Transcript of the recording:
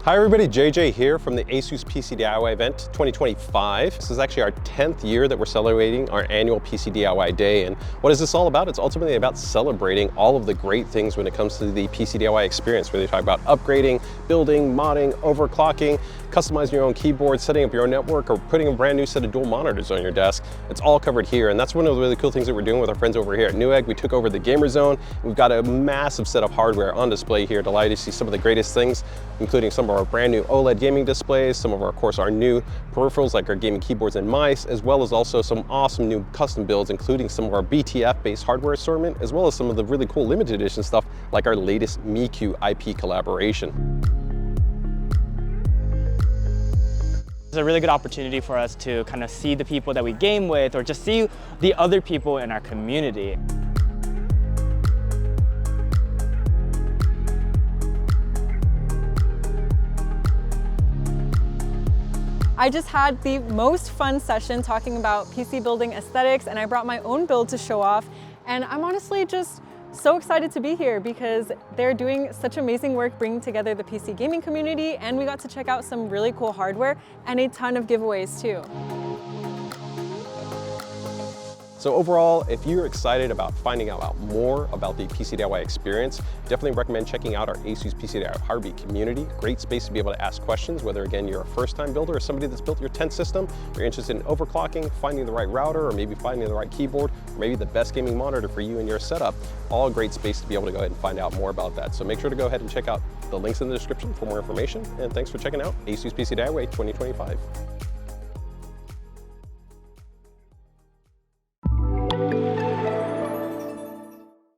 Hi everybody, JJ here from the ASUS PC DIY event 2025. This is actually our 10th year that we're celebrating our annual PC DIY day. And what is this all about? It's ultimately about celebrating all of the great things when it comes to the PC DIY experience, whether you talk about upgrading, building, modding, overclocking, customizing your own keyboard, setting up your own network, or putting a brand new set of dual monitors on your desk. It's all covered here. And that's one of the really cool things that we're doing with our friends over here at Newegg. We took over the gamer zone. We've got a massive set of hardware on display here to allow you to see some of the greatest things, including some of our brand new OLED gaming displays, some of our, of course, our new peripherals like our gaming keyboards and mice, as well as also some awesome new custom builds, including some of our BTF-based hardware assortment, as well as some of the really cool limited edition stuff like our latest MeeQ IP collaboration. It's a really good opportunity for us to kind of see the people that we game with, or just see the other people in our community. I just had the most fun session talking about PC building aesthetics, and I brought my own build to show off. And I'm honestly just so excited to be here because they're doing such amazing work bringing together the PC gaming community, and we got to check out some really cool hardware and a ton of giveaways too. So overall, if you're excited about finding out more about the PC DIY experience, definitely recommend checking out our ASUS PC DIY Heartbeat community. Great space to be able to ask questions, whether again, you're a first-time builder or somebody that's built your 10th system, you're interested in overclocking, finding the right router, or maybe finding the right keyboard, or maybe the best gaming monitor for you and your setup. All a great space to be able to go ahead and find out more about that. So make sure to go ahead and check out the links in the description for more information. And thanks for checking out ASUS PC DIY 2025.